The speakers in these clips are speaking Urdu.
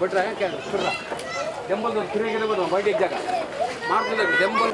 ಬಿಟ್ರೆ ಡೆಂಬಲ್ ತಿರುಗಿರ್ಬೋದು ಬೈಟ್ ಜಾಗ ಮಾಡ್ತಿಲ್ಲ ಡೆಂಬಲ್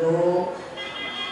2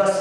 10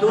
2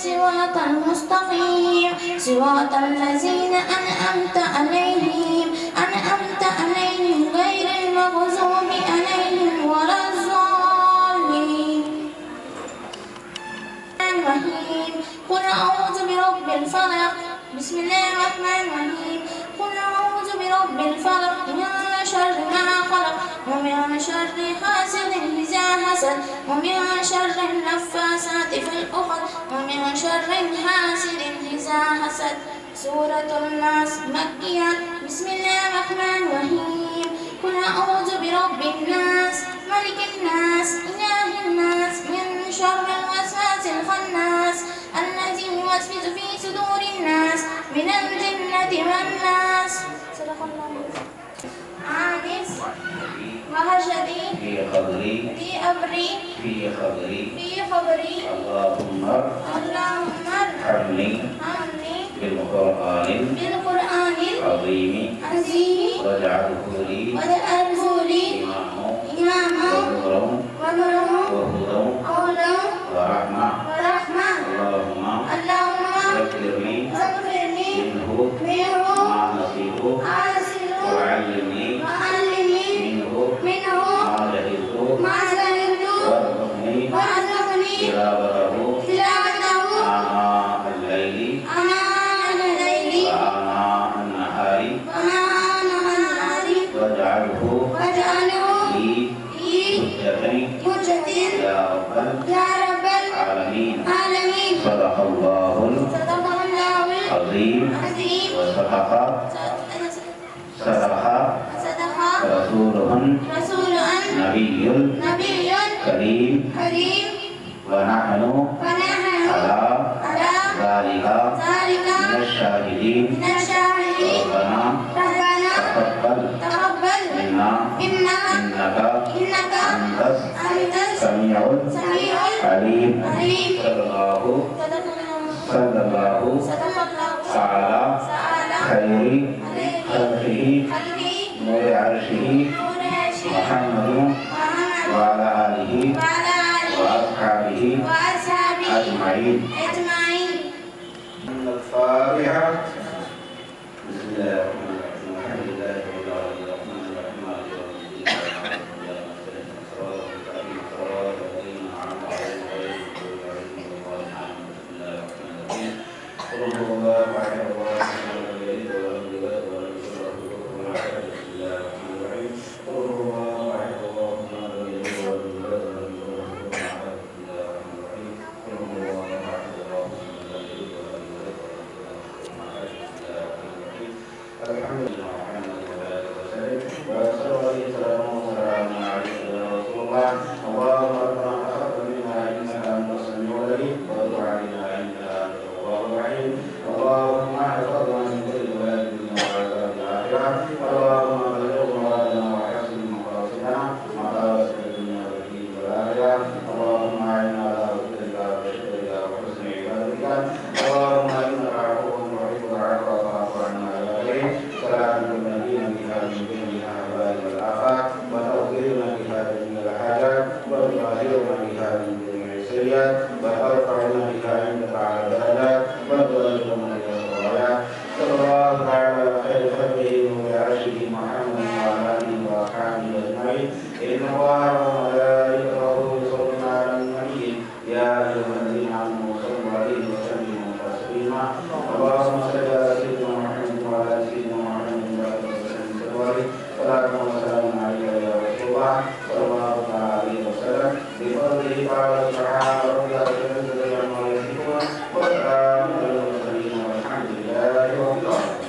صراط المستقيم صراط الذين أنعمت عليهم غير المغضوب عليهم ولا الضالين. قل أعوذ برب الفلق بسم الله الرحمن الرحيم. قل أعوذ برب الفلق من شر ما خلق ومن شر حاسد إذا حسد ومن شر النفاثات في العقد ومن شر حاسد إذا حسد. سورة الناس مكية. بسم الله الرحمن الرحيم. قل أعوذ برب الناس ملك الناس إله الناس من شر الوسواس الخناس الذي يوسوس في صدور الناس من الجنة والناس. صدق الله. عانس وهشدي في قبري في أمري في خبري اللهم ارحمني بالقرآن العظيم واجعله لي إماما وهدى ورحمة. اللهم اغفر لي منه ما نسيت وعلمني منه ما جهلت وارزقني تلاوته آناء الليل وآناء النهار واجعله الله العظيم وصدق رسوله النبي الكريم ونحن على ذلك من الشاهدين ربنا تقبل منا إنك أنت السميع العليم صلى الله على خير خلقه نور عرشه محمد وعلى آله وأصحابه أجمعين. الفاتحة. بسم الله الرحمن الرحيم. الحمد لله رب العالمين الرحمن الرحيم مالك يوم الدين صراط الذين أنعمت عليهم غير المغضوب عليهم ولا الضالين. بسم الله الرحمن الرحيم. قل هو الله أحد الله الصمد لم يلد ولم يولد ولم يكن له كفوا أحد. بسم الله الرحمن الرحيم. قل هو الله أحد الله الصمد لم يلد ولم يولد ولم يكن له كفوا أحد. بسم الله الرحمن الرحيم. قل هو الله أحد الله الصمد لم يلد ولم يولد ولم يكن له كفوا أحد. بسم الله الرحمن الرحيم. الحمد لله محمد وعلى آله وسلم وصلى عليه وسلم وسلام عليه يا رسول الله. اللهم ربنا تقبل منا إنك أنت السميع العليم وتب علينا إنك أنت التواب الرحيم. اللهم احفظنا من كل بلاء الدنيا وعذاب الآخرة. اللهم بلغ مرادنا وحسن مقاصدنا مقاصد الدنيا والدين والآخرة. اللهم أعنا على ذكرك وشكرك وحسن عبادتك. اللهم إنك عفو تحب العفو فاعف عنا يا كريم. صلاة تنجينا بها من جميع الأهوال والآفات وتغفرنا بها جميع الحاجات وتطهرنا بها من جميع السيئات وترفعنا بها عندك على الدرجات وتبلغنا إلى الغايات. صلى الله تعالى على خير خلقه وعرشه محمد وعلى آله وأصحابه أجمعين. إن الله وملائكته يصلون على النبي يا أيها الذين آمنوا صلوا عليه وسلموا تسليما. اللهم صل على سيدنا محمد وعلى آل سيدنا محمد وعلى آله وسلم صلاة وسلام عليك يا رسول الله صلى الله عليه وسلم. بفضله تعالى سبحان ربك رب العزة عما يصفون وسلام على المرسلين والحمد لله رب العالمين.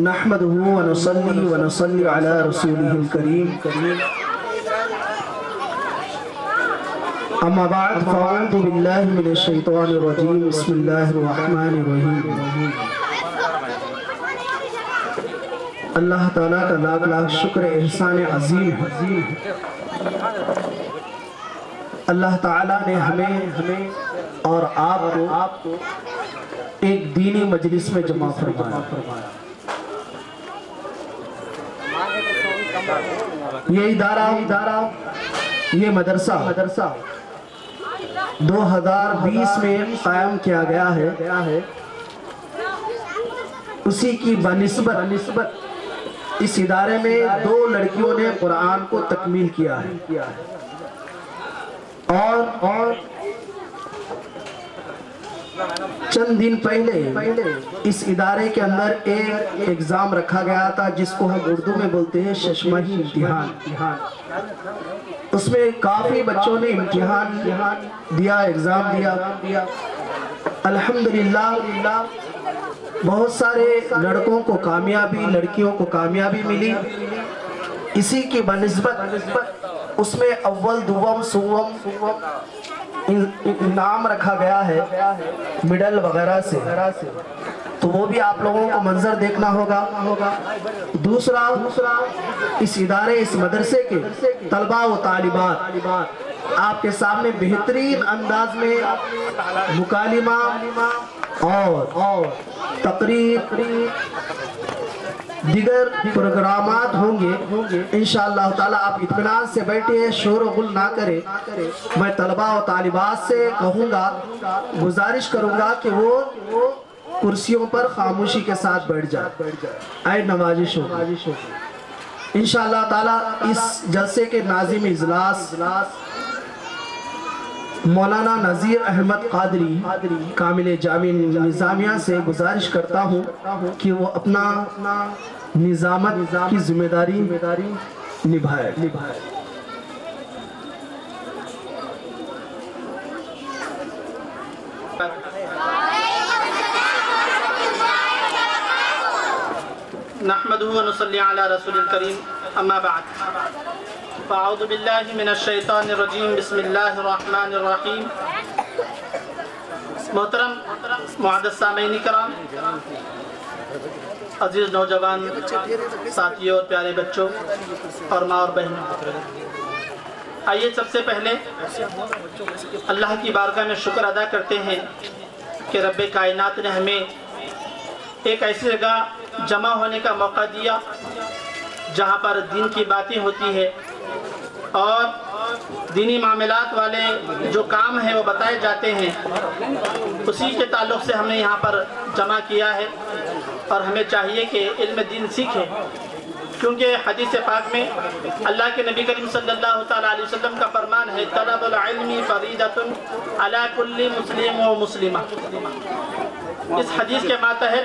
نحمده ونصلي ونصلي على رسوله الكريم. اما بعد فاعوذ باللہ من الشیطان الرجیم بسم اللہ الرحمن الرحیم. اللہ تعالیٰ کا لاکھ لاکھ شکر احسان عظیم ہے. اللہ تعالیٰ نے ہمیں اور آپ کو ایک دینی مجلس میں جمع فرمایا. یہ ادارہ یہ مدرسہ 2020 میں قائم کیا گیا ہے. اسی کی بنسبت اس ادارے میں 2 لڑکیوں نے قرآن کو تکمیل کیا ہے اور چند دن پہلے اس ادارے کے اندر ایک ایگزام رکھا گیا تھا جس کو ہم اردو میں بولتے ہیں ششماہی امتحان. اس میں کافی بچوں نے امتحان دیا، ایگزام دیا. الحمدللہ بہت سارے لڑکوں کو کامیابی، لڑکیوں کو کامیابی ملی. اسی کی بنسبت اس میں اول دوم سوم انعام رکھا گیا ہے میڈل وغیرہ سے. تو وہ بھی آپ لوگوں کو منظر دیکھنا ہوگا. دوسرا اس ادارے اس مدرسے کے طلباء و طالبات آپ کے سامنے بہترین انداز میں مکالمہ اور تقریر دیگر پروگرامات ہوں گے. انشاءاللہ تعالیٰ آپ اطمینان سے بیٹھے، شور و غل نہ کرے. میں طلباء و طالبات سے کہوں گا، گزارش کروں گا کہ وہ کرسیوں پر خاموشی کے ساتھ بیٹھ جائے. آئے نوازش ہو. انشاءاللہ تعالیٰ اس جلسے کے ناظم اجلاس مولانا نذیر احمد قادری کامل جامع نظامیہ سے گزارش کرتا ہوں کہ وہ اپنا نظامت کی ذمہ داری نبھائے. نحمدہ و نصلی علی رسول الکریم. اما بعد فاعوذ باللہ من الشیطان الرجیم بسم اللہ الرحمن الرحیم. محترم معزز سامعین کرام، عزیز نوجوان ساتھیوں اور پیارے بچوں اور ماں اور بہنوں، آئیے سب سے پہلے اللہ کی بارگاہ میں شکر ادا کرتے ہیں کہ رب کائنات نے ہمیں ایک ایسی جگہ جمع ہونے کا موقع دیا جہاں پر دین کی باتیں ہوتی ہے اور دینی معاملات والے جو کام ہیں وہ بتائے جاتے ہیں. اسی کے تعلق سے ہم نے یہاں پر جمع کیا ہے اور ہمیں چاہیے کہ علم دین سیکھیں، کیونکہ حدیث پاک میں اللہ کے نبی کریم صلی اللہ تعالیٰ علیہ وسلم کا فرمان ہے طلب العلم فریضۃ علی کل مسلم و مسلمہ. اس حدیث کے ماتحت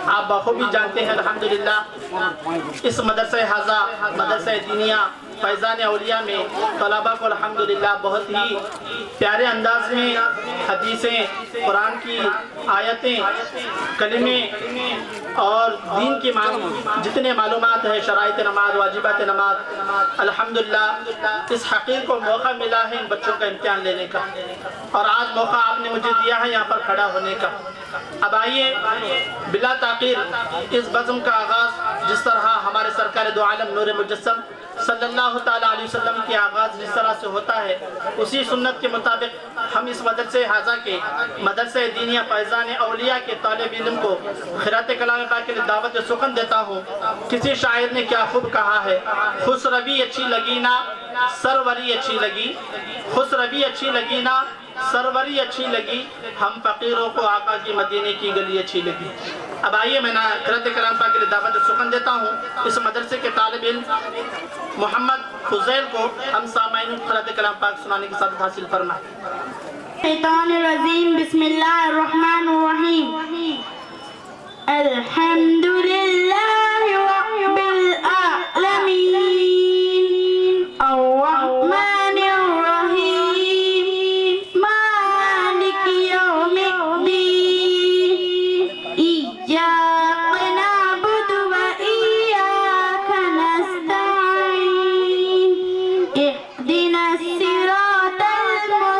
آپ بخوبی جانتے ہیں الحمدللہ اس مدرسہ حاضہ مدرسہ دینیہ فیضان اولیاء میں طلباء کو الحمدللہ بہت ہی پیارے انداز میں حدیثیں، قرآن کی آیتیں، کلمے اور دین کی جتنے معلومات ہیں، شرائط نماز، واجبات نماز، الحمدللہ اس حقیر کو موقع ملا ہے ان بچوں کا امتحان لینے کا، اور آج موقع آپ نے مجھے دیا ہے یہاں پر کھڑا ہونے کا. اب آئیے بلا تاخیر اس بزم کا آغاز جس طرح ہمارے سرکار دو عالم نور مجسم صلی اللہ تعالیٰ علیہ وسلم کی آغاز جس طرح سے ہوتا ہے، اسی سنت کے مطابق ہم اس مدرسے حاضہ کے مدرسے دینیہ فیضان اولیاء کے طالب علم کو خیرات کلام پاک کے لیے دعوت سخن دیتا ہوں. کسی شاعر نے کیا خوب کہا ہے، خسروی اچھی لگی نا سروری اچھی لگی، خسروی اچھی لگی نا سروری اچھی لگی، ہم فقیروں کو آقا کی مدینے کی گلی اچھی لگی. اب آئیے میں قرأت کلام پاک کے لیے دعوت سخن دیتا ہوں اس مدرسے کے طالب علم محمد فضیل کو ہم سامعین قرأت کلام پاک سنانے کی سعادت حاصل فرمائیں. شیطان الرجیم بسم اللہ الرحمن الرحیم. الحمدللہ رب العالمین الرحمن الرحیم مالک یوم الدین ایاک نعبد و ایاک نستعین اهدنا الصراط المستقیم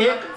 1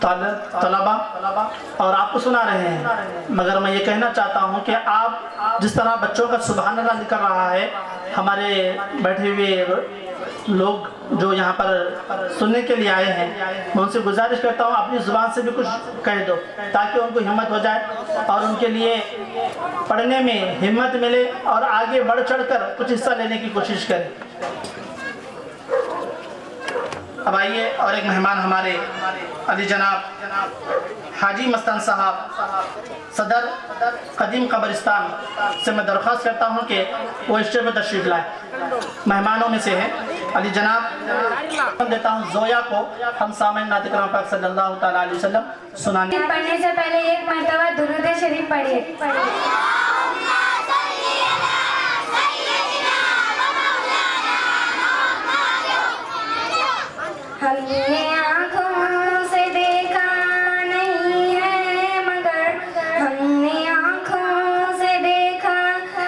طلبہ اور آپ کو سنا رہے ہیں، مگر میں یہ کہنا چاہتا ہوں کہ آپ جس طرح بچوں کا سبحان اللہ نکل رہا ہے، ہمارے بیٹھے ہوئے لوگ جو یہاں پر سننے کے لیے آئے ہیں، میں ان سے گزارش کرتا ہوں اپنی زبان سے بھی کچھ کہہ دو تاکہ ان کو ہمت ہو جائے اور ان کے لیے پڑھنے میں ہمت ملے اور آگے بڑھ چڑھ کر کچھ حصہ لینے کی کوشش کریں۔ اب آئیے اور ایک مہمان ہمارے علی جناب حاجی مستان صاحب صدر قدیم قبرستان سے میں درخواست کرتا ہوں کہ وہ اسٹیج پر تشریف لائے۔ مہمانوں میں سے ہے علی جناب، دیتا ہوں زویا کو ہم سامعین نعت کرام پاک صلی اللہ تعالیٰ علیہ وسلم سنانے۔ پڑھنے سے پہلے ایک مرتبہ درود شریف پڑھیے۔ ہم نے آنکھوں سے دیکھا نہیں ہے مگر، ہم نے آنکھوں سے دیکھا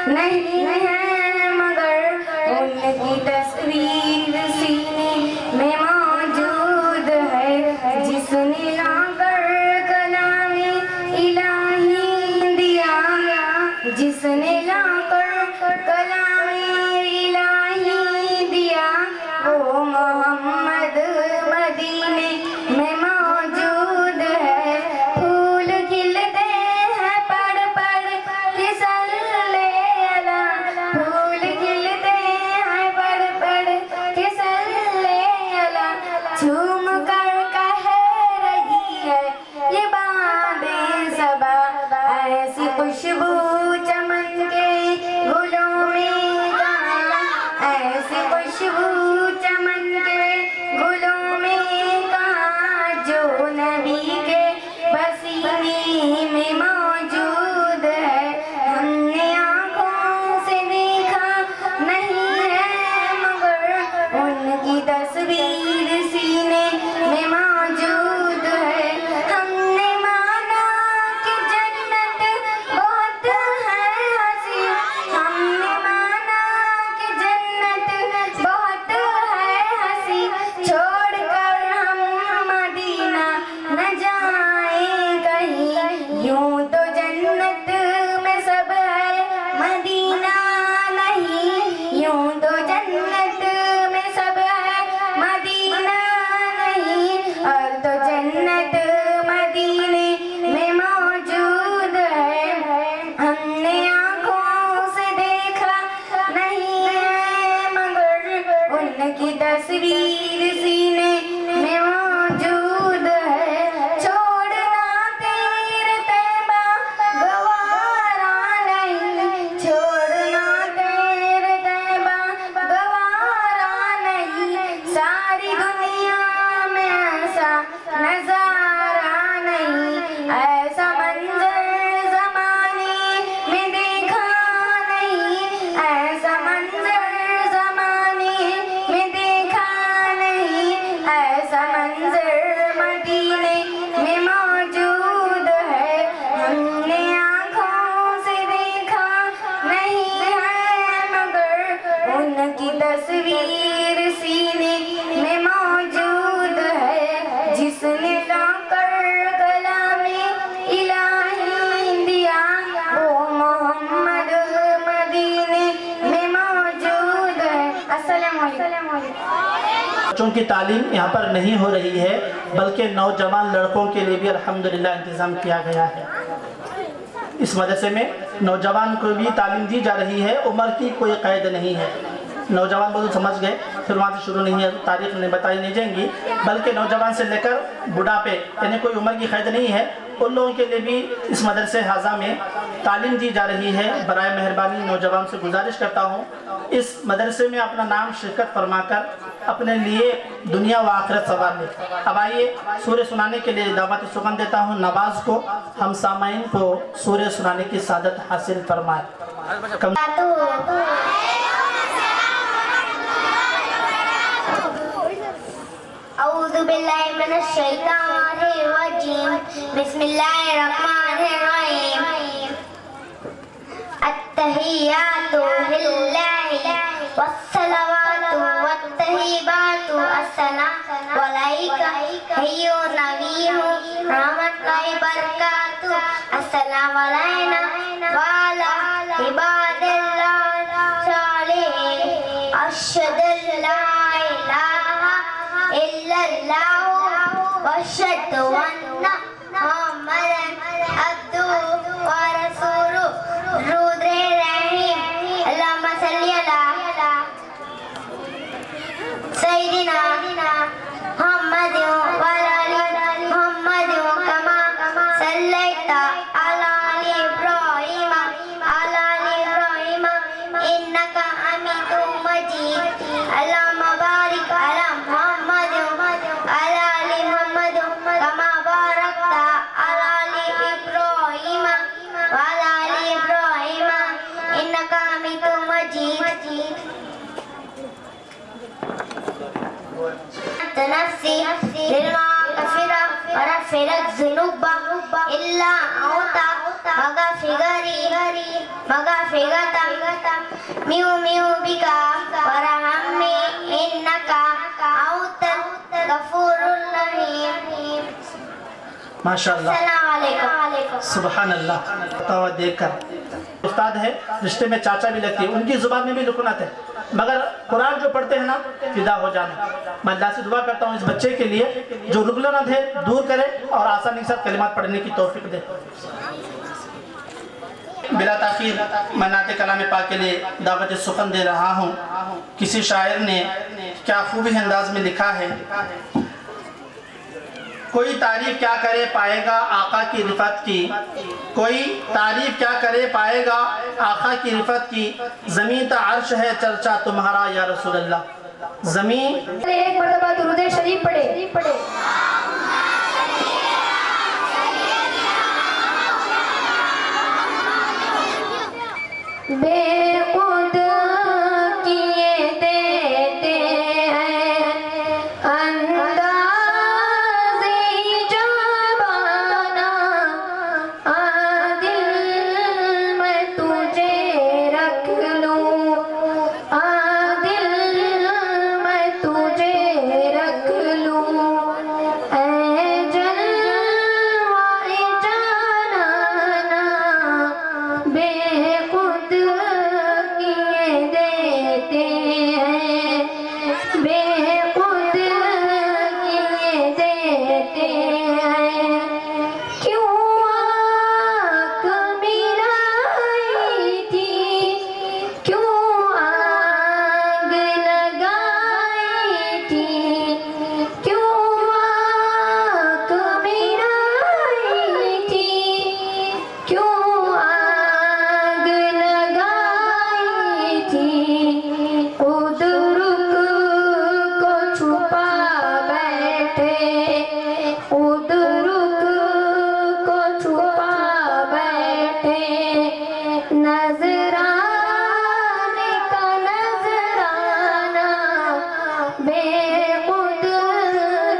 نہیں ہے مگر، ان کی تصویر سینے میں موجود ہے، جس نے لا کر کلام الہی دیا، جس نے لا کر کلام الہی دیا، وہ محمد مدینے میں موجود ہے۔ پھول کھلتے ہیں پڑھ پڑھ کے صلی اللہ، پھول کھلتے ہیں پڑھ پڑھ کے صلی اللہ، جھوم کر کہہ رہی ہے یہ بادیں صبا، ایسی خوشبو چمن کے گلوں میں کہاں، ایسی خوشبو چمن کے گلوں میں کہاں، جو نبی کے پسینے میں موجود ہے۔ ہم نے آنکھوں سے دیکھا نہیں ہے مگر، ان کی تصویر سینے میں موجود ہے۔ ہم نے مانا کہ جنت بہت ہے ہنسی، ہم نے مانا کہ جنت بہت ہے ہنسی، چھوڑ کر ہم مدینہ نہ جائیں کہیں، یوں تو جنت میں سب ہے مدینہ نہیں، یوں تو جنت میں سب ہے مدینہ نہیں، اور تو جنت مدینے میں موجود ہے۔ ہم نے آنکھوں سے دیکھا نہیں ہے مگر، ان کی تصویر سینے میں موجود ہے۔ چھوڑنا تیرے طیبہ گوارا نہیں، چھوڑنا تیرے طیبہ گوارا نہیں، ساری دنیا میں ایسا نظارہ نہیں، ایسا منظر زمانے میں دیکھا نہیں، ایسا منظر زمانے میں دیکھا نہیں، ایسا منظر مدینے میں موجود ہے۔ ہم نے آنکھوں سے دیکھا نہیں ہے مگر، ان کی تصویر سینے میں موجود ہے، جس نے لا کر کلام الہی دیا، وہ محمد مدینے میں موجود ہے۔ السلام علیکم۔ بچوں کی تعلیم یہاں پر نہیں ہو رہی ہے بلکہ نوجوان لڑکوں کے لیے بھی الحمدللہ انتظام کیا گیا ہے۔ اس مدرسے میں نوجوان کو بھی تعلیم دی جا رہی ہے، عمر کی کوئی قید نہیں ہے۔ نوجوان بہت سمجھ گئے، پھر وہاں سے شروع نہیں ہے، تاریخ نہیں بتائی نہیں جائیں گی، بلکہ نوجوان سے لے کر بڑھاپے، یعنی کوئی عمر کی قید نہیں ہے، ان لوگوں کے لیے بھی اس مدرسے حاضہ میں تعلیم دی جا رہی ہے۔ برائے مہربانی نوجوان سے گزارش کرتا ہوں اس مدرسے میں اپنا نام شرکت فرما کر اپنے لیے دنیا و آخرت سنوار لے۔ اب آئیے سورہ سنانے کے لیے دعوت سخن دیتا ہوں نواز کو، ہم سامعین کو سورہ سنانے کی سعادت حاصل فرمائے۔ اعوذ باللہ من الشیطان الرجیم، بسم اللہ الرحمن الرحیم۔ التحیات للہ والصلوات والطيبات السلام عليك أيها النبي رحمة الله وبركاته السلام علينا وعلى عباد الله الصالحين أشهد أن لا إله إلا الله وأشهد أن محمدا عبده ورسوله درود رحیم اللهم صل على سيدنا محمد وعلى آل محمد كما صليت على آل إبراهيم على آل إبراهيم إنك حميد مجيد اللهم بارك على محمد وعلى آل محمد كما باركت على آل إبراهيم وعلى آل إبراهيم إنك حميد مجيد نفسي للمغفرة ورفع الذنوب إلا أنت مغفرة ميو بك ورحمني إنك أنت الغفور الرحيم ماشاءاللہ السلام علیکم سبحان اللہ بتاوا دیکھ کر استاد ہے رشتے میں چاچا بھی لگتی ہے ان کی زبان میں بھی لکنت ہے مگر قرآن جو پڑھتے ہیں نا فدا ہو جانا میں اللہ سے دعا کرتا ہوں اس بچے کے لیے جو لکنت ہے دور کرے اور آسانی کے ساتھ کلمات پڑھنے کی توفیق دے بلا تاخیر میں نعت کلام پاک کے لیے دعوت سخن دے رہا ہوں کسی شاعر نے کیا خوبی انداز میں لکھا ہے کوئی تعریف کیا کرے پائے گا آقا کی رفعت کی کوئی تعریف کیا کرے پائے گا آقا کی رفعت کی زمین تا عرش ہے چرچا تمہارا یا رسول اللہ زمین ایک مرتبہ درود شریف پڑھے بے خود کیے دیتے ہیں انداز جبانا دل میں تجھے رکھ لوں دل میں تجھے رکھ لوں اے جلوہ جانانا بے خود کیے دیتے ہیں بے خود کیے دیتے ہیں کیوں آنکھ ملائی تھی کیوں آگ لگائی تھی کیوں آنکھ ملائی تھی کیوں آگ لگائی تھی خود رخ کو چھپا بیٹھے خود رخ کو چھپا بیٹھے نظرانے کا نظرانہ بے خود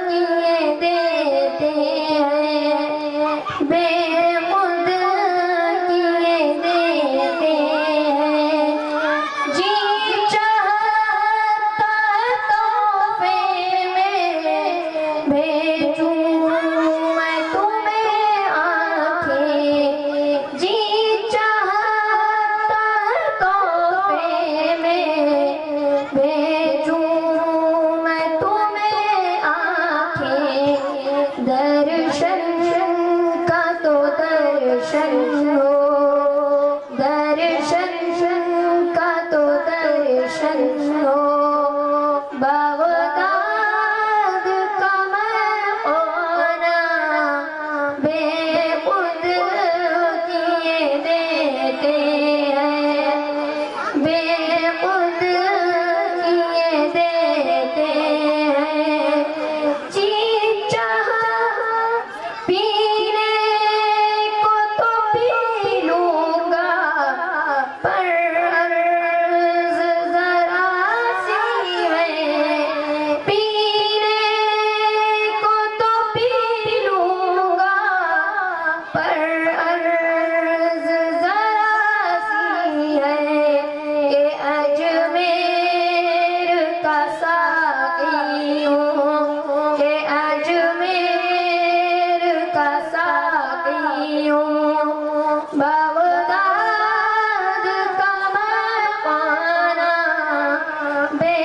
کیے دیتے ہیں بے خود کیے دیتے ہیں جی چاہتا تحفے میں بھیجوں میں تمہیں آنکھیں جی چاہتا تحفے میں بھیجوں میں تمہیں آنکھیں درشن کا تو درشن ہو درشن کا تو درشن ہو بغداد کا میں ہونا بے خود کیے دیتے ہیں بے خود کیے دیتے ہیں جی چاہا پینے کو تو پی بغداد کا مکانہ بے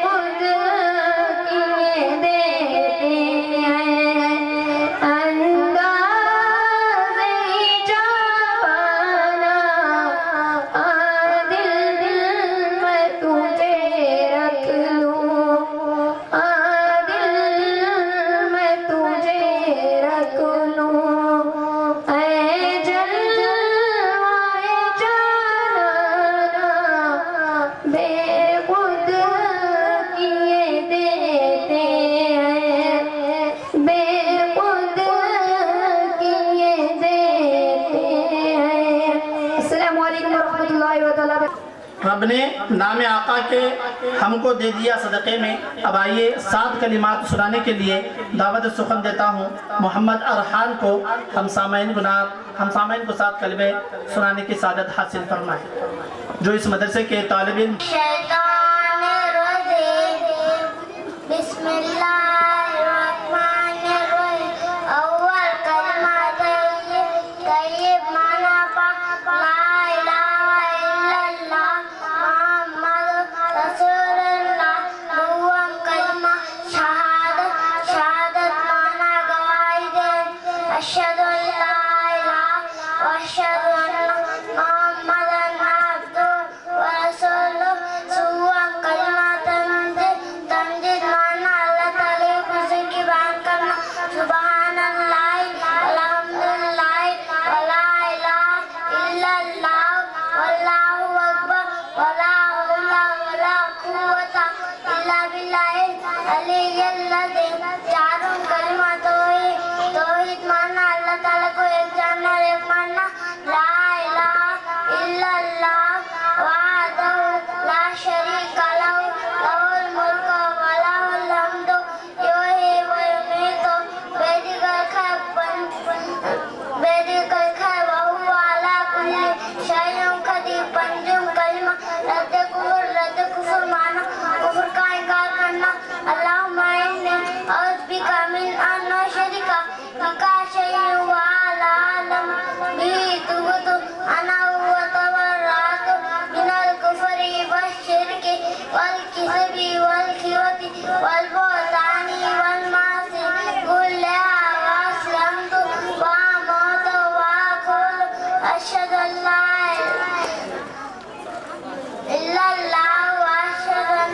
خود کیے دیتے ہیں انداز جانا دل میں تجھے رکھ لوں دل میں تجھے رکھ لوں اے جلوائے جانانا بے خود کیے دیتے ہیں بے خود کیے دیتے ہیں۔ السلام علیکم ورحمۃ اللہ وبرکاتہ۔ رب نے نام آقا کے ہم کو دے دیا صدقے میں۔ اب آئیے 7 کلمات سنانے کے لیے دعوت سخن دیتا ہوں محمد ارحان کو۔ ہم سامعین کو 7 کلمے سنانے کی سعادت حاصل فرمائیں جو اس مدرسے کے طالب علم۔ شیطان الرجیم بسم اللہ الرحمن الرحیم۔ اول کلمہ طیب معنی پاک لا الہ الا اللہ محمد رسول اللہ۔ دوم کلمہ شہادت معنی گواہی دے اشہد ان لا الہ واشہد ان محمدن عبدہ ورسولہ۔ سوم کلمہ تمجید معنی اللہ تعالیٰ کی بزرگی بیان کرنا سبحان اللہ الحمدللہ ولا الہ الا اللہ واللہ اکبر ولا حول ولا قوت الا باللہ العلی العظیم۔ چاروں کلمہ توحید معنی اللہ تعالیٰ کو ایک جاننا اور ایک ماننا لا الہ الا اللہ وحدہ لا شریک لہ لہ الملک وله الحمد یحیی و یمیت بیدک الخیر وهو علی کل شیء قدیر۔ پنجم کلمہ رد کفر معنی کفر کا انکار کرنا اللہم انی اعوذ بک من ان اشرک بک شیئا وانا اعلم به تبت انا وتبرأت من الکفر والشرک والکذب والخیانة والبہتان والمعاصی کلها واسلمت واموت واقول اشہد ان لا الہ الا اللہ واشہد ان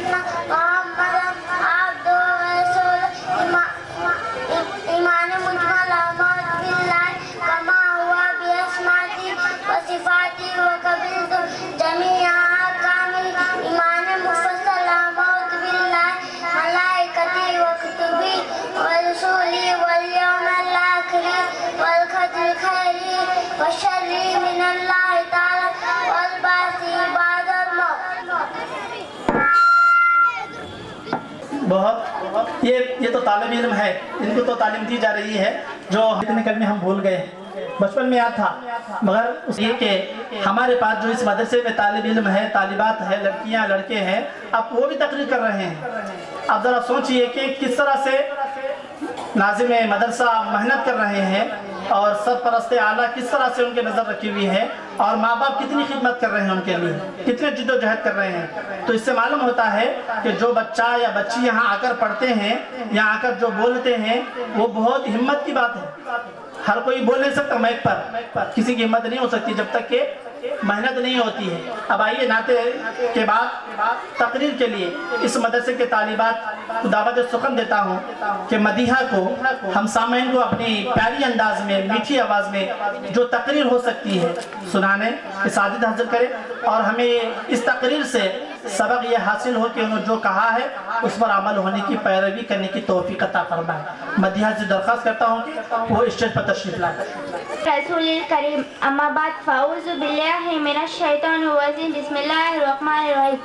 محمدن عبدہ ورسولہ۔ ایمان مجمل اعوذ باللہ کما ہوا باسمائہ وصفاتہ وقبلت جمیع احکامہ۔ ایمان مفصل اعوذ باللہ ملائکتہ وکتبہ ورسلہ والیوم الآخر والقدر خیرہ وشرہ من اللہ تعالی والبعث بعد الموت۔ بہت یہ تو طالب علم ہے، ان کو تو تعلیم دی جا رہی ہے جو اتنے کلمے ہم بھول گئے۔ بچپن میں یاد تھا مگر یہ کہ ہمارے پاس جو اس مدرسے میں طالب علم ہے، طالبات ہے، لڑکیاں لڑکے ہیں، اب وہ بھی تقریر کر رہے ہیں۔ اب ذرا سوچئے کہ کس طرح سے ناظم مدرسہ محنت کر رہے ہیں اور سرپرست اعلیٰ کس طرح سے ان کے نظر رکھی ہوئی ہے اور ماں باپ کتنی خدمت کر رہے ہیں ان کے لیے، کتنے جد و جہد کر رہے ہیں۔ تو اس سے معلوم ہوتا ہے کہ جو بچہ یا بچی یہاں آ کر پڑھتے ہیں، یہاں آ کر جو بولتے ہیں وہ بہت ہمت کی بات ہے۔ ہر کوئی بول نہیں سکتا مائک پر، کسی کی ہمت نہیں ہو سکتی جب تک کہ محنت نہیں ہوتی ہے۔ اب آئیے نعت کے بعد تقریر کے لیے اس مدرسے کے طالبات کو دعوت سخن دیتا ہوں کہ مدیحہ کو ہم سامعین کو اپنی پیاری انداز میں، میٹھی آواز میں جو تقریر ہو سکتی ہے سنانے کی سعادت حاصل کرے اور ہمیں اس تقریر سے سبق یہ حاصل ہو کہ انہوں جو کہا ہے اس پر عمل ہونے کی پیروی کرنے کی توفیق عطا فرمائے۔ مدیحہ سے درخواست کرتا ہوں کہ وہ اسٹیج پر تشریف لائیں۔ رسول کریم اما بعد فاعوذ باللہ من الشیطان الرجیم بسم اللہ الرحمن الرحیم۔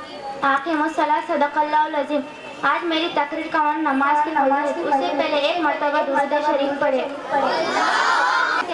اقیموا الصلاۃ صدق اللہ العظیم۔ آج میری تقریر کا عنوان نماز کی فضیلت، اس سے پہلے ایک مرتبہ درود شریف پڑھے۔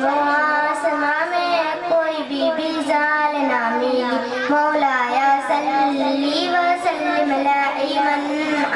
زمین و آسماں میں کوئی بی زال نہ ملی مولایا صلی وسلم دائما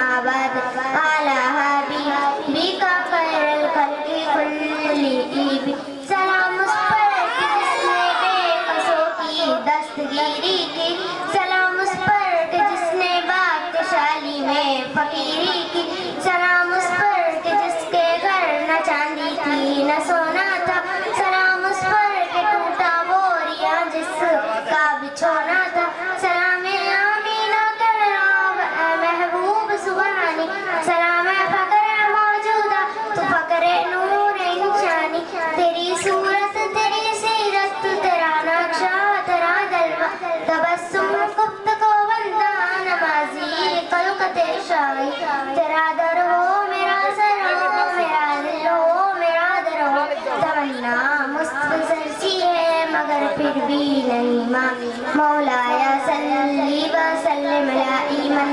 آباد علی حبیبک خیر الخلق کلہم سلام اس پر جس نے بے قصوں کی دستگیری کی سلام اس پر جس نے باکشالی میں فقیری کی سلام اس پر جس کے گھر نہ چاندی تھی نہ سونا تھا سلام اس پر ٹوٹا بوریا جس کا بچھونا تھا سلام آمینہ کرام اے محبوب سبحانی سلام فقر موجودہ تو فقر نور انسانی تیری صورت تیری سیرت تیرا نقشہ تیرا جلوہ تبسم گفت کو بندہ نمازی خلقت شاہی تیرا در ہو میرا سر ہو میرا دل ہو میرا در ہو تمنا مستقصر سی ہے مگر پھر بھی نہیں ماں مولایا صلی وسلم دائما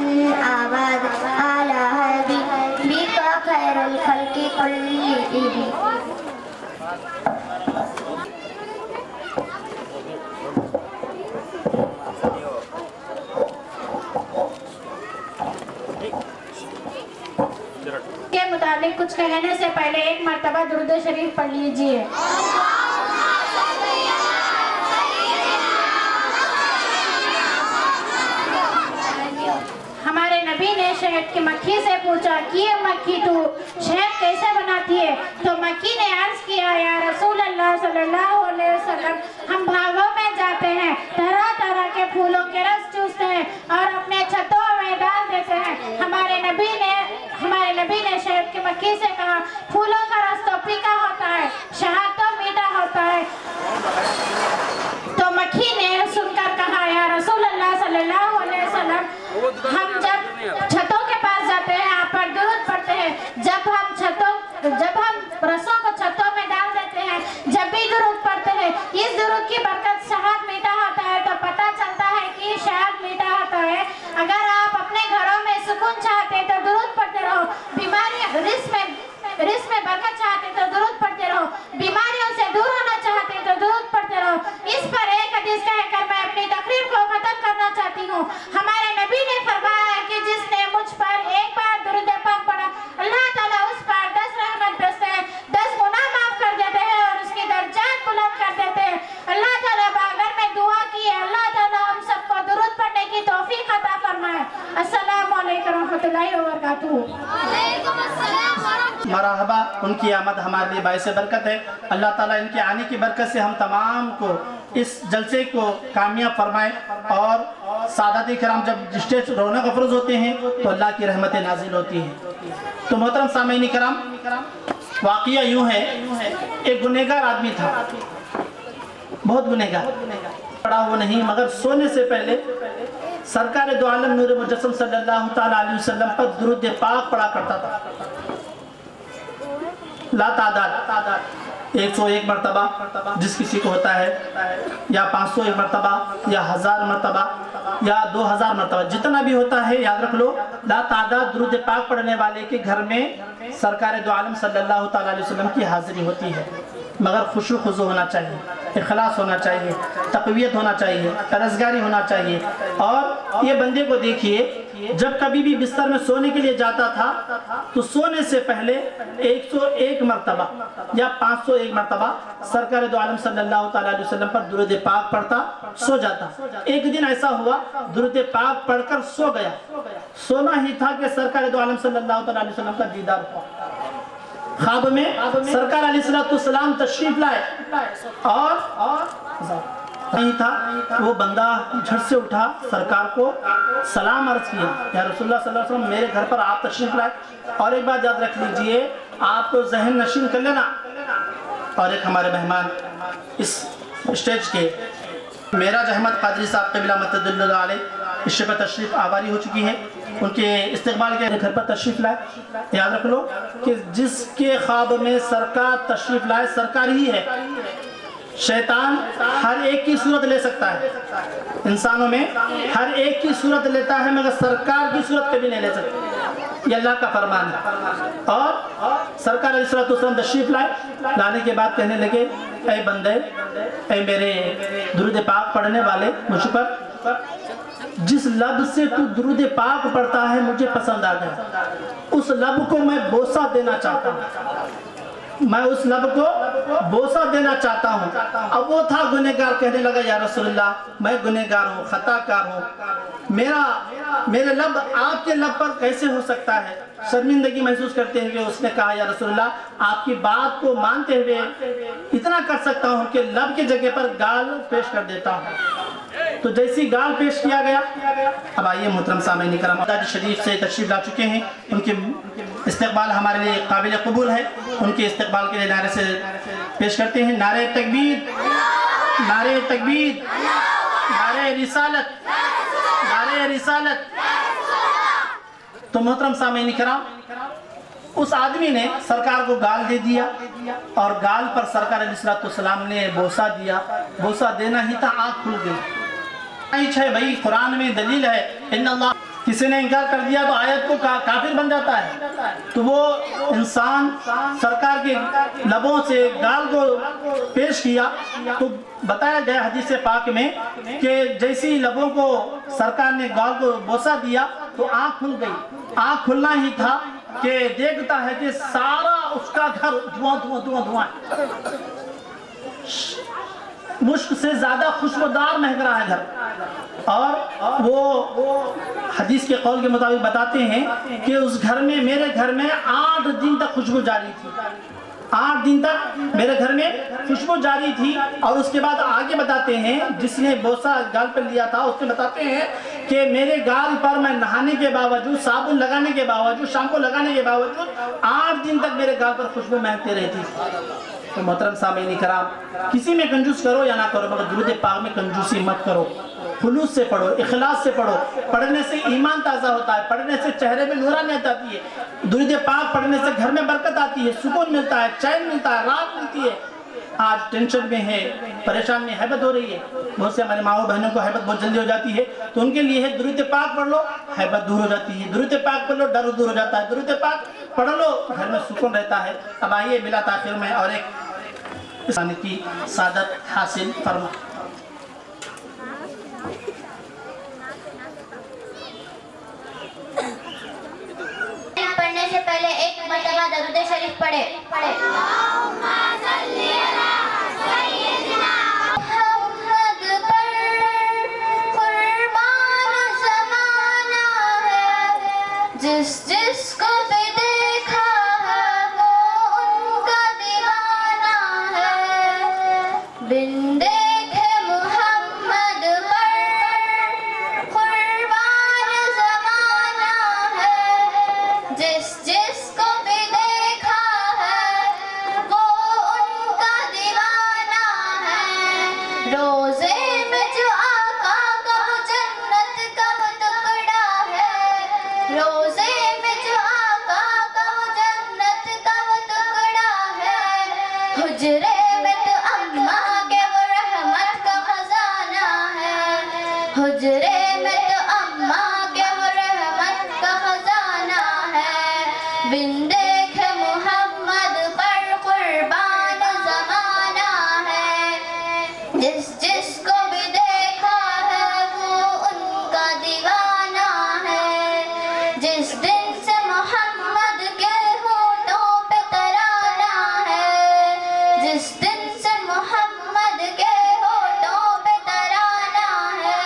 آباد علی حبیبک خیر الخلق کلہم کے متعلق کچھ کہنے سے پہلے ایک مرتبہ درود شریف پڑھ لیجئے. ہمارے نبی نے شہد کی مکھی سے پوچھا کہ یہ مکھی تو شہد کیسے بناتی ہے؟ تو مکھی نے عرض کیا یا رسول اللہ صلی اللہ علیہ وسلم ہم باغوں میں جاتے ہیں طرح طرح کے پھولوں کے رس چوستے ہیں اور اپنے چھتوں میں ڈال دیتے ہیں. ہمارے نبی نے شہد کی مکھی سے کہا پھولوں کا رس تو پھیکا ہوتا ہے شہد تو میٹھا ہوتا ہے. تو مکھی نے سن کر کہا یا رسول اللہ صلی اللہ علیہ وسلم ہم جب چھتوں کے پاس جاتے ہیں آپ پر درود پڑھتے ہیں جب ہم رسوں کو چھتوں میں ڈال دیتے ہیں جب بھی درود پڑھتے ہیں اس درود کی برکت شہد میٹھا ہوتا ہے تو پتہ چلتا ہے کہ شہد میٹھا ہوتا ہے. اگر آپ اپنے گھروں میں سکون چاہتے ہیں تو درود پڑھتے رہو رزق میں برکت چاہتے ہیں تو درود پڑھتے رہو بیماریوں سے دور ہونا چاہتے ہیں تو درود پڑھتے رہو. اس پر ایک حدیث کہہ کر میں اپنی تقریر کو ختم کرنا چاہتی ہوں. ہمارے نبی نے فرمایا کہ جس نے مجھ پر ایک بار درود پاک پڑھا اللہ تعالیٰ اس پر 10 رحمت برستے ہیں 10 گناہ معاف کر دیتے ہیں اور اس کی درجات بلند کر دیتے ہیں. اللہ تعالیٰ اگر میں دعا کی ہے اللہ تعالیٰ ہم سب کو درود پڑھنے کی توفیق عطا فرمائے. السلام علیکم ورحمۃ اللہ وبرکاتہ. مرحبا ان کی آمد ہمارے لیے باعث برکت ہے. اللہ تعالیٰ ان کے آنے کی برکت سے ہم تمام کو اس جلسے کو کامیاب فرمائے اور سادات کرام جب اسٹیج رونق افروز ہوتے ہیں تو اللہ کی رحمتیں نازل ہوتی ہیں. تو محترم سامعین کرام واقعہ یوں ہے ایک گنہگار آدمی تھا بہت گنہگار پڑا وہ نہیں مگر سونے سے پہلے سرکار دو عالم نور مجسم صلی اللہ تعالیٰ علیہ وسلم پر درود پاک پڑھا کرتا تھا لا تعداد 101 مرتبہ جس کسی کو ہوتا ہے یا 501 مرتبہ یا 1000 مرتبہ یا 2000 مرتبہ جتنا بھی ہوتا ہے یاد رکھ لو لا تعداد درود پاک پڑھنے والے کے گھر میں سرکار دو عالم صلی اللہ تعالیٰ علیہ وسلم کی حاضری ہوتی ہے. مگر خشوع خضوع ہونا چاہیے اخلاص ہونا چاہیے تقویت ہونا چاہیے پرہیزگاری ہونا چاہیے. اور یہ بندے کو دیکھیے جب کبھی بھی بستر میں سونے کے لیے جاتا تھا تو سونے سے پہلے 101 مرتبہ یا 501 مرتبہ سرکار دو عالم صلی اللہ تعالیٰ علیہ وسلم پر درود پاک پڑھتا سو جاتا. ایک دن ایسا ہوا درود پاک پڑھ کر سو گیا. سونا ہی تھا کہ سرکار دو عالم صلی اللہ تعالیٰ علیہ وسلم کا دیدار ہوا. خواب میں سرکار علیہ السلام تشریف لائے اور نہیں تھا وہ بندہ جھٹ سے اٹھا سرکار کو سلام عرض کیا یا رسول اللہ صلی اللہ علیہ وسلم میرے گھر پر آپ تشریف لائے. اور ایک بات یاد رکھ لیجئے آپ کو ذہن نشین کر لینا. اور ایک ہمارے مہمان اس اسٹیج کے معراج احمد قادری صاحب قبلہ مدد اللہ علیہ اس شب تشریف آواری ہو چکی ہے. ان کے استقبال کے گھر پر تشریف لائے. یاد رکھ لو کہ جس کے خواب میں سرکار تشریف لائے سرکار ہی ہے. شیطان ہر ایک کی صورت لے سکتا ہے انسانوں میں ہر ایک کی صورت لیتا ہے مگر سرکار کی صورت کبھی نہیں لے سکتا. یہ اللہ کا فرمان ہے۔ اور سرکار علیہ السلام تشریف لانے کے بعد کہنے لگے اے بندے، اے میرے درود پاک پڑھنے والے، مجھ پر جس لب سے تو درود پاک پڑھتا ہے مجھے پسند آ گیا، اس لب کو میں بوسہ دینا چاہتا ہوں، میں اس لب کو بوسہ دینا چاہتا ہوں۔ اب وہ تھا گنہگار، کہنے لگا یا رسول اللہ میں گنہگار ہوں، خطا کار ہوں، میرے لب آپ کے لب پر کیسے ہو سکتا ہے؟ شرمندگی محسوس کرتے ہوئے اس نے کہا یا رسول اللہ آپ کی بات کو مانتے ہوئے اتنا کر سکتا ہوں کہ لب کی جگہ پر گال پیش کر دیتا ہوں۔ تو جیسی گال پیش کیا گیا، اب آئیے محترم سامعین کرام، حج شریف سے تشریف لا چکے ہیں، ان کے استقبال ہمارے لیے قابل قبول ہے، ان کے استقبال کے لیے نعرے سے پیش کرتے ہیں نعرہ تکبیر، نعرہ تکبیر، نعرہ رسالت، نعرہ رسالت۔ تو محترم سامعین کرام، اس آدمی نے سرکار کو گال دے دیا اور گال پر سرکار علیہ السلام نے بوسہ دیا، بوسہ دینا ہی تھا، آنکھ کھل گئی۔ بھائی قرآن میں دلیل ہے ان اللہ، کسی نے انکار کر دیا تو آیت کو کافر بن جاتا ہے، تو وہ انسان سرکار کے لبوں سے گال کو پیش کیا تو بتایا گیا حدیث پاک میں کہ جیسی لبوں کو سرکار نے گال کو بوسہ دیا تو آنکھ کھل گئی۔ آنکھ کھلنا ہی تھا کہ دیکھتا ہے کہ سارا اس کا گھر دھواں دھواں دھواں دھواں ہے، مشک سے زیادہ خوشبودار مہک رہا ہے گھر۔ اور وہ حدیث کے قول کے مطابق بتاتے ہیں کہ اس گھر میں، میرے گھر میں 8 دن تک خوشبو جاری تھی، 8 دن تک میرے گھر میں خوشبو جاری تھی۔ اور اس کے بعد آگے بتاتے ہیں جس نے بوسہ گال پر لیا تھا اس نے بتاتے ہیں کہ میرے گال پر میں نہانے کے باوجود، صابن لگانے کے باوجود، شیمپو لگانے کے باوجود 8 دن تک میرے گال پر خوشبو مہکتے رہتی۔ تو محترم سامعین کرام، کسی میں کنجوس کرو یا نہ کرو مگر درود پاک میں کنجوسی مت کرو، خلوص سے پڑھو، اخلاص سے پڑھو۔ پڑھنے سے ایمان تازہ ہوتا ہے، پڑھنے سے چہرے میں نورانیت آتی ہے، درود پاک پڑھنے سے گھر میں برکت آتی ہے، سکون ملتا ہے، چین ملتا ہے، راحت ملتی ہے۔ آج ٹینشن میں ہے، پریشان میں، حیبت ہو رہی ہے، بہت سے ہمارے ماؤں بہنوں کو حیبت بہت جلدی ہو جاتی ہے، تو ان کے لیے ہے درود پاک پڑھ لو، حیبت دور ہو جاتی ہے، درود پاک پڑھ لو، ڈر دور ہو جاتا ہے، درود پاک پڑھ لو، گھر میں سکون رہتا ہے۔ اب آئیے بلا تاخیر میں اور ایک انسان کی سعادت حاصل فرما۔ پڑھنے سے پہلے ایک مرتبہ درود شریف پڑھے۔ محمد پر قربان زمانہ ہے، جس جس کو بھی دیکھا ہے وہ ان کا دیوانہ ہے، بن دیکھے محمد پر قربان زمانہ ہے، جس جس کو بھی دیکھا ہے وہ ان کا دیوانہ ہے، روزے میں جو آقا کا وہ جنت کا وہ ٹکڑا ہے، روزے میں جو آقا کا وہ جنت کا وہ ٹکڑا ہے، حجرے میں تو اماں کے وہ رحمت کا خزانہ ہے، حجرے میں تو اماں کے وہ رحمت کا خزانہ ہے، بن دیکھے محمد پر قربان زمانہ ہے، جس جس کو بھی دیکھا ہے وہ ان کا دیوانہ ہے، جس دن سے محمد کے ہونٹوں پہ ترانہ ہے، جس دن سے محمد کے ہونٹوں پہ ترانہ ہے،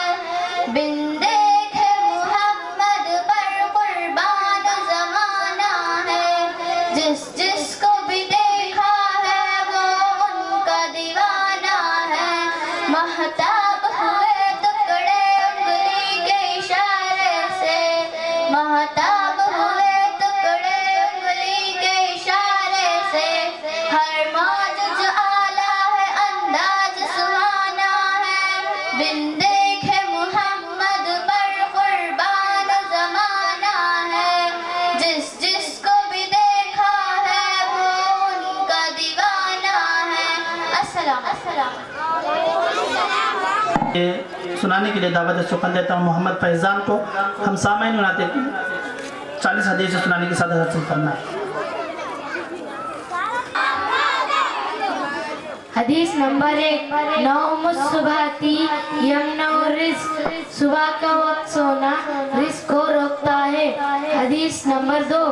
بن دیکھے محمد پر قربان زمانہ ہے، جس جس کو بھی دیکھا ہے وہ ان کا دیوانہ ہے، مہتاب ہوئے ٹکڑے انگلی کے اشارے سے، مہتاب ہوئے ٹکڑے انگلی کے اشارے سے، ہر موج جو اعلیٰ ہے انداز سہانا ہے، بن دیکھے محمد پر قربان زمانہ ہے، جس جس کو بھی دیکھا ہے وہ ان کا دیوانہ ہے۔ السلام سنانے کے لیے دعوت سخن دیتا ہوں محمد فیضان کو، ہم سامعین ناطق 40 حدیث سنانے کی سعادت حاصل کرنا ہے۔ حدیث نمبر 1، نوم الصبح یمنع الرزق، صبح کا وقت سونا رزق کو روکتا ہے۔ حدیث نمبر 2،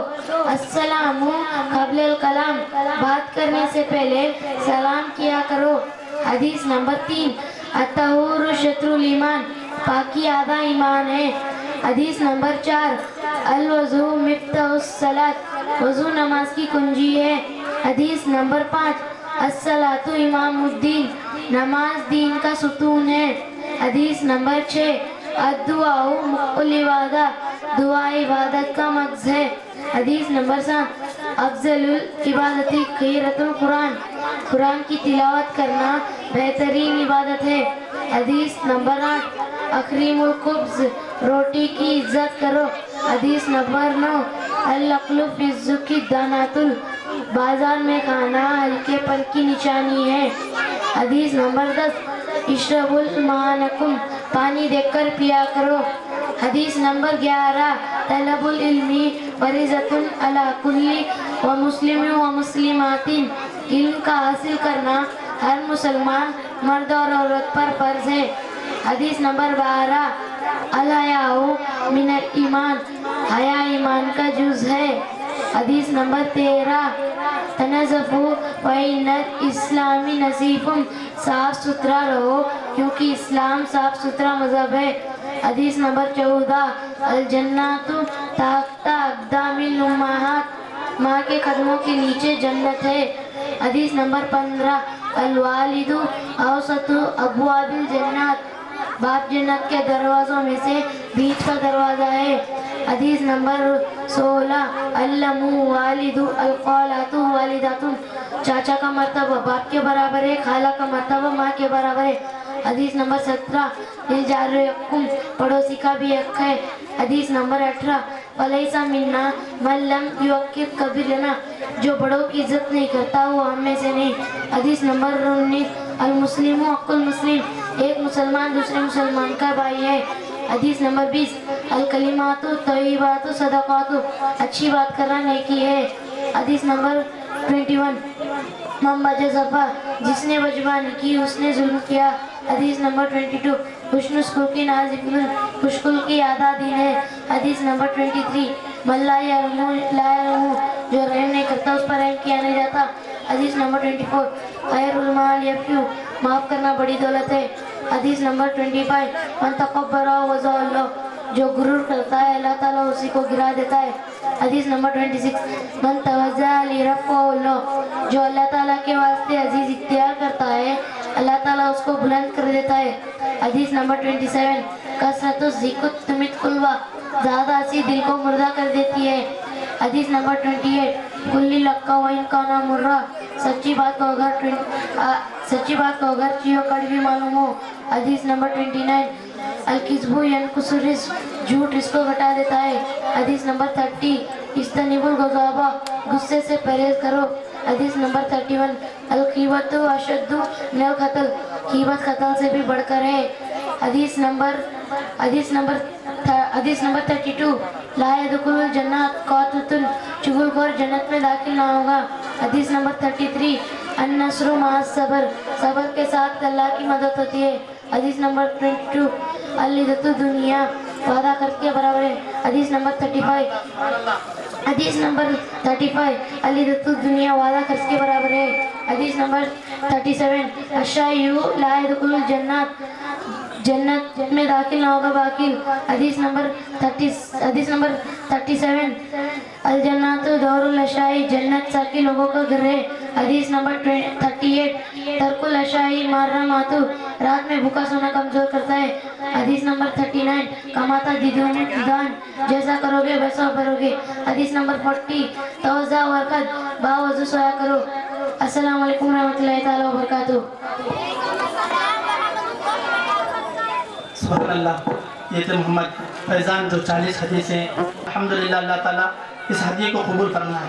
السلام قبل الکلام، بات کرنے سے پہلے سلام کیا کرو۔ حدیث نمبر 3، الطہور شطر الایمان، پاکی آدھا ایمان ہے۔ حدیث نمبر 4، الوضو مفتاح الصلاۃ، وضو نماز کی کنجی ہے۔ حدیث نمبر 5، الصلاۃ امام الدین، نماز دین کا ستون ہے۔ حدیث نمبر 6، الدعاء مخ العبادہ، دعا عبادت کا مغز ہے۔ حدیث نمبر 7، افضل العبادت قراءۃ القرآن، قرآن کی تلاوت کرنا بہترین عبادت ہے۔ حدیث نمبر 8، اکریم الخبز، روٹی کی عزت کرو۔ حدیث نمبر 9، العقل فی الزکی دانات، بازار میں کھانا ہلکے پن کی نشانی ہے۔ حدیث نمبر 10، اشرب الماءکم، پانی دیکھ کر پیا کرو۔ حدیث نمبر 11، طلب العلم فریضۃ علی کل مسلم و مسلمات، علم کا حاصل کرنا ہر مسلمان مرد اور عورت پر فرض ہے۔ حدیث نمبر 12، الحیاء من الایمان، حیا ایمان کا جز ہے۔ حدیث نمبر 13، تنظفوا فإن الاسلام نظیف، صاف ستھرا رہو کیونکہ اسلام صاف ستھرا مذہب ہے۔ حدیث نمبر 14، الجنات تحت اقدام الامہات، ماں کے قدموں کے نیچے جنت ہے۔ حدیث نمبر 15، الوالد اوسط ابواب الجنات، باپ جنت کے دروازوں میں سے بیچ کا دروازہ ہے۔ حدیث نمبر 16، الام والد الخالات والدات، چاچا کا مرتبہ باپ کے برابر ہے، خالہ کا مرتبہ ماں کے برابر ہے۔ حدیث نمبر 17، للجار یحکم، پڑوسی کا بھی حق ہے۔ حدیث نمبر 18، فلیس منا من لم یوقر کبیرنا، جو بڑوں کی عزت نہیں کرتا وہ ہم میں سے نہیں۔ حدیث نمبر 19، المسلم حق المسلم، ایک مسلمان دوسرے مسلمان کا بھائی ہے۔ حدیث نمبر 20، الکلمات الطیبات صدقات، اچھی بات کرنا نیکی ہے۔ حدیث نمبر 21، من بجزفا، جس نے وجبانی کی اس نے ظلم کیا۔ حدیث نمبر 22، حسن الخلق نازک، خوش خلقی آدھا دین ہے۔ حدیث نمبر 23، من لا یرحم، جو رحم نہیں کرتا اس پر رحم کیا نہیں جاتا۔ حدیث نمبر 24، خیر المال یفیو، معاف کرنا بڑی دولت ہے۔ حدیث نمبر 25، من تکبر وضع اللہ، جو غرور کرتا ہے اللہ تعالیٰ اسی کو گرا دیتا ہے۔ حدیث نمبر 26، من توضع لرفع اللہ، جو اللہ تعالیٰ کے واسطے عزیز اختیار کرتا ہے اللہ تعالیٰ اس کو بلند کر دیتا ہے۔ حدیث نمبر 27، کثرت الذکر تمیت القلب، زیادہ ہنسی دل کو مردہ کر دیتی ہے۔ حدیث نمبر 28، کل لکا و ان کانا مرہ، سچی بات کو اگر چیو کڑوی معلوم ہو۔ حدیث نمبر 29، الکذب ینقص الرزق، جھوٹ رزق کو گھٹا دیتا ہے۔ حدیث نمبر 30، اجتنبوا الغضب، غصے سے پرہیز کرو۔ حدیث نمبر 31، الغیبۃ اشد من القتل، غیبت قتل سے بھی بڑھ کر ہے۔ حدیث نمبر 32، لا يدخل الجنہ قاطع، چغل خور جنت میں داخل نہ ہوگا۔ حدیث نمبر 33، النصر مع الصبر، صبر کے ساتھ اللہ کی مدد ہوتی ہے۔ حدیث نمبر 22، العزت الدنیا، وعدہ خرچ کے برابر ہے۔ حدیث نمبر 35، العزت الدنیا، وعدہ خرچ کے برابر ہے۔ حدیث نمبر 37، الشایع لا يدخل الجنہ، جنت میں داخل نہ ہوگا باقی۔ حدیث نمبر 37، الجنات دور الاشیاء، جنت ساکی لوگوں کا گھر ہے۔ حدیث نمبر 38، ترک الاشیاء محرمات، رات میں بھوکا سونا کمزور کرتا ہے۔ حدیث نمبر 39، کماتا دیدون دیدان، جیسا کرو گے ویسا بھرو گے۔ حدیث نمبر 40، توضع ورقد، باوضو سویا کرو۔ السلام علیکم ورحمۃ اللہ تعالیٰ وبرکاتہ۔ سبحان اللہ، یہ تو محمد فیضان جو 40 حدیث ہیں، الحمدللہ اللہ تعالیٰ اس ہدیے کو قبول فرمائے۔